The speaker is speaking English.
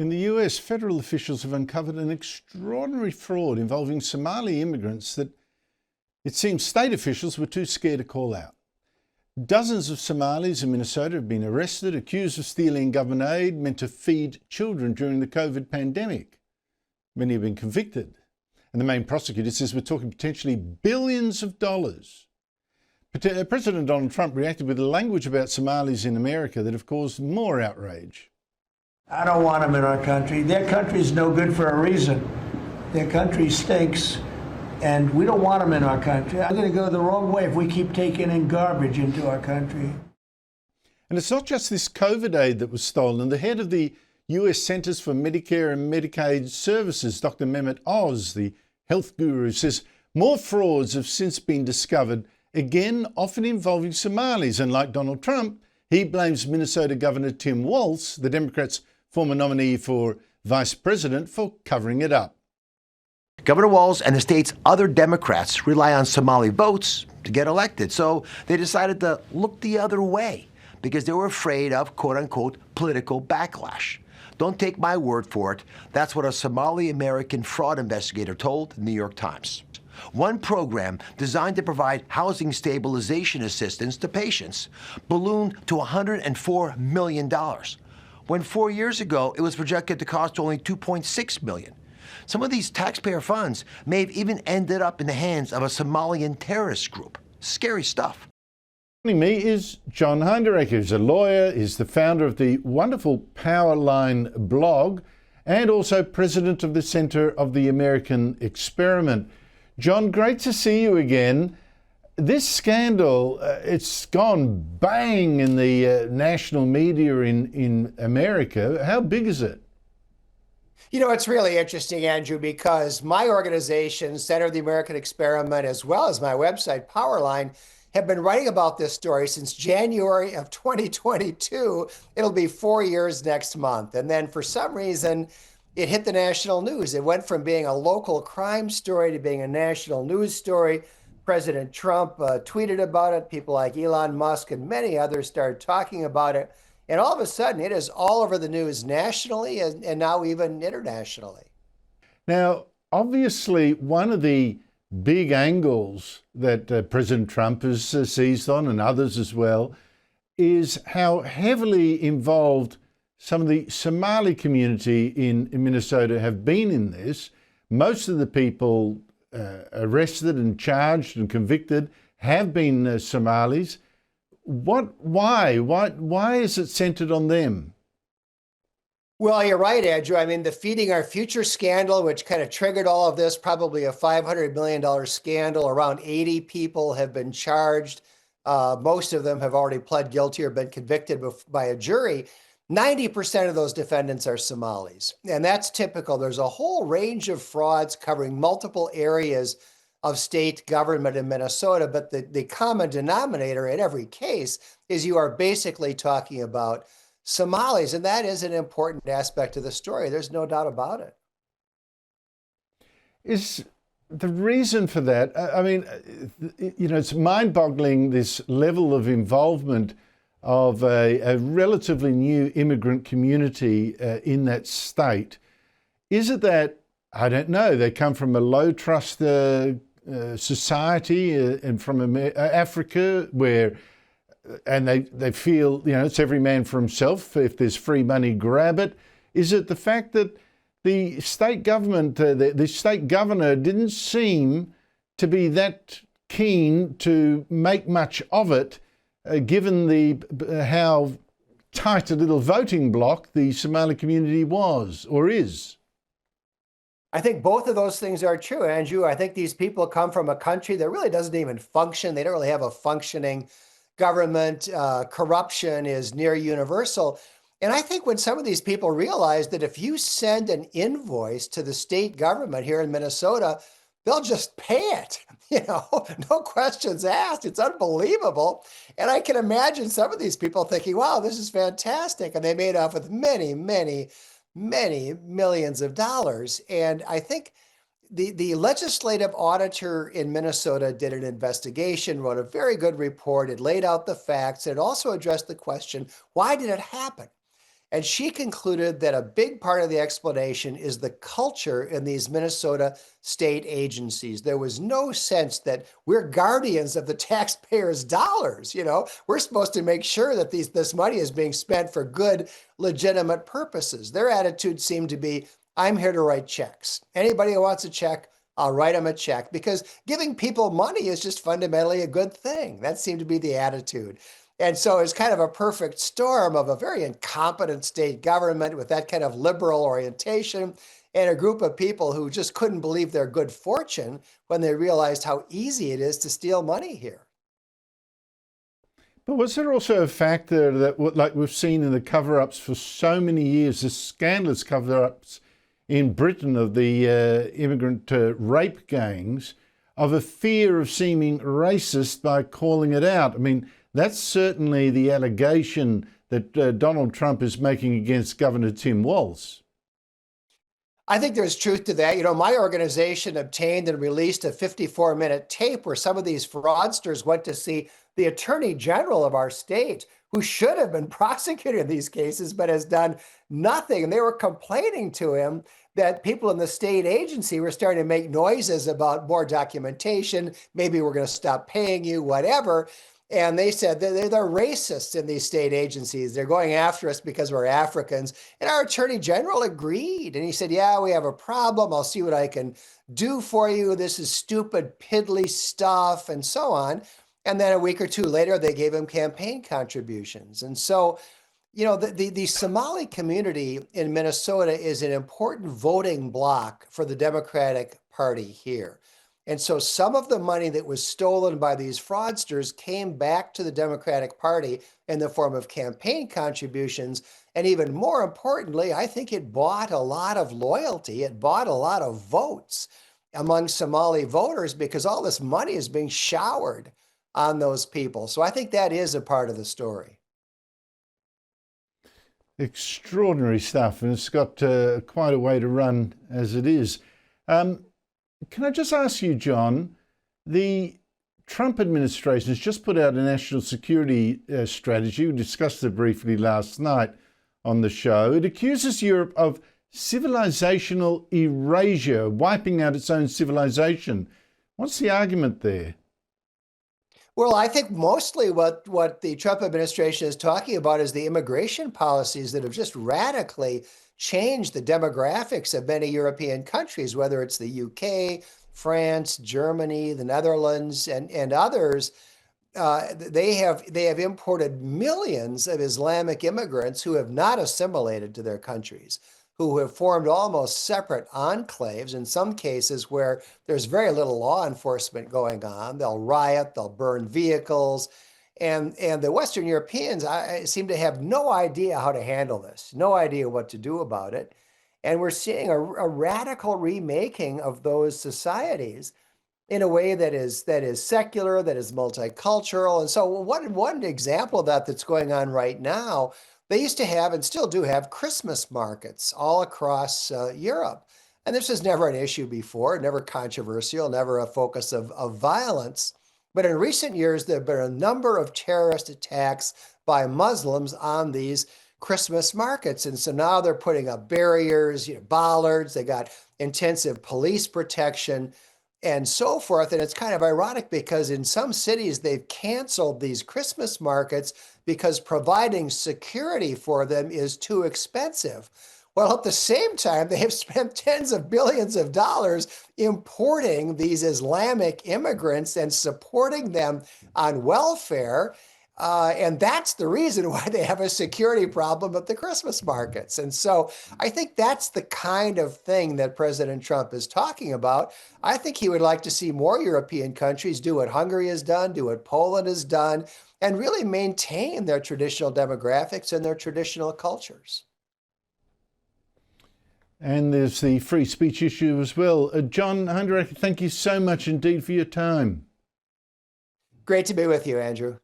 In the US, federal officials have uncovered an extraordinary fraud involving Somali immigrants that it seems state officials were too scared to call out. Dozens of Somalis in Minnesota have been arrested, accused of stealing government aid meant to feed children during the COVID pandemic. Many have been convicted. And the main prosecutor says we're talking potentially billions of dollars. President Donald Trump reacted with language about Somalis in America that have caused more outrage. I don't want them in our country. Their country's no good for a reason. Their country stinks, and we don't want them in our country. I'm going to go the wrong way if we keep taking in garbage into our country. And it's not just this COVID aid that was stolen. The head of the US Centers for Medicare and Medicaid Services, Dr. Mehmet Oz, the health guru, says more frauds have since been discovered, again often involving Somalis. And like Donald Trump, he blames Minnesota Governor Tim Walz, the Democrats' former nominee for vice president, for covering it up. Governor Walz and the state's other Democrats rely on Somali votes to get elected, so they decided to look the other way because they were afraid of, quote-unquote, political backlash. Don't take my word for it. That's what a Somali-American fraud investigator told the New York Times. One program designed to provide housing stabilization assistance to patients ballooned to $104 million, when 4 years ago it was projected to cost only $2.6 million. Some of these taxpayer funds may have even ended up in the hands of a Somalian terrorist group. Scary stuff. Joining me is John Heinderich, who's a lawyer, is the founder of the wonderful Powerline blog, and also president of the Center of the American Experiment. John, great to see you again. This scandal, it's gone bang in the national media in America. How big is it? You know, it's really interesting, Andrew, because my organization, Center of the American Experiment, as well as my website, Powerline, have been writing about this story since January of 2022. It'll be 4 years next month. And then for some reason, it hit the national news. It went from being a local crime story to being a national news story. President Trump tweeted about it. People like Elon Musk and many others started talking about it. And all of a sudden, it is all over the news nationally and now even internationally. Now, obviously, one of the big angles that President Trump has seized on, and others as well, is how heavily involved some of the Somali community in Minnesota have been in this. Most of the people arrested and charged and convicted have been Somalis. Why is it centered on them? Well, you're right, Andrew. I mean, the Feeding Our Future scandal, which kind of triggered all of this, probably a $500 million scandal. Around 80 people have been charged. Most of them have already pled guilty or been convicted by a jury. 90% of those defendants are Somalis, and that's typical. There's a whole range of frauds covering multiple areas of state government in Minnesota, but the common denominator in every case is you are basically talking about Somalis, and that is an important aspect of the story. There's no doubt about it. Is the reason for that, I mean, you know, it's mind-boggling, this level of involvement of a relatively new immigrant community in that state. Is it that, I don't know, they come from a low-trust society and from Africa where, and they feel, you know, it's every man for himself. If there's free money, grab it. Is it the fact that the state government, the state governor didn't seem to be that keen to make much of it, given how tight a little voting bloc the Somali community was or is? I think both of those things are true, Andrew. I think these people come from a country that really doesn't even function. They don't really have a functioning government. Corruption is near universal. And I think when some of these people realize that if you send an invoice to the state government here in Minnesota, they'll just pay it, you know, no questions asked. It's unbelievable. And I can imagine some of these people thinking, wow, this is fantastic. And they made off with many, many, many millions of dollars. And I think the legislative auditor in Minnesota did an investigation, wrote a very good report. It laid out the facts. It also addressed the question, why did it happen? And she concluded that a big part of the explanation is the culture in these Minnesota state agencies. There was no sense that we're guardians of the taxpayers' dollars. We're supposed to make sure that this money is being spent for good, legitimate purposes. Their attitude seemed to be, I'm here to write checks. Anybody who wants a check, I'll write them a check, because giving people money is just fundamentally a good thing. That seemed to be the attitude. And so it's kind of a perfect storm of a very incompetent state government with that kind of liberal orientation and a group of people who just couldn't believe their good fortune when they realized how easy it is to steal money here. But was there also a factor that, like we've seen in the cover-ups for so many years, the scandalous cover-ups in Britain of the immigrant rape gangs, of a fear of seeming racist by calling it out? I mean, that's certainly the allegation that Donald Trump is making against Governor Tim Walz. I think there's truth to that. My organization obtained and released a 54-minute tape where some of these fraudsters went to see the Attorney General of our state, who should have been prosecuting these cases, but has done nothing. And they were complaining to him that people in the state agency were starting to make noises about more documentation. Maybe we're going to stop paying you, whatever. And they said that they're racists in these state agencies. They're going after us because we're Africans. And our attorney general agreed. And he said, yeah, we have a problem. I'll see what I can do for you. This is stupid, piddly stuff, and so on. And then a week or two later, they gave him campaign contributions. And so, the Somali community in Minnesota is an important voting bloc for the Democratic Party here. And so some of the money that was stolen by these fraudsters came back to the Democratic Party in the form of campaign contributions. And even more importantly, I think it bought a lot of loyalty. It bought a lot of votes among Somali voters because all this money is being showered on those people. So I think that is a part of the story. Extraordinary stuff, and it's got quite a way to run as it is. Can I just ask you, John, the Trump administration has just put out a national security strategy. We discussed it briefly last night on the show. It accuses Europe of civilizational erasure, wiping out its own civilization. What's the argument there? Well, I think mostly what the Trump administration is talking about is the immigration policies that have just radically changed the demographics of many European countries, whether it's the UK, France, Germany, the Netherlands, and others. They have imported millions of Islamic immigrants who have not assimilated to their countries, who have formed almost separate enclaves, in some cases where there's very little law enforcement going on. They'll riot, they'll burn vehicles. And the Western Europeans seem to have no idea how to handle this, no idea what to do about it. And we're seeing a radical remaking of those societies in a way that is secular, that is multicultural. And so one example of that that's going on right now, they used to have and still do have Christmas markets all across Europe. And this was never an issue before, never controversial, never a focus of violence. But in recent years, there have been a number of terrorist attacks by Muslims on these Christmas markets. And so now they're putting up barriers, bollards, they got intensive police protection and so forth. And it's kind of ironic because in some cities, they've canceled these Christmas markets because providing security for them is too expensive. Well, at the same time, they have spent tens of billions of dollars importing these Islamic immigrants and supporting them on welfare. And that's the reason why they have a security problem at the Christmas markets. And so I think that's the kind of thing that President Trump is talking about. I think he would like to see more European countries do what Hungary has done, do what Poland has done, and really maintain their traditional demographics and their traditional cultures. And there's the free speech issue as well. John Hunter, thank you so much indeed for your time. Great to be with you, Andrew.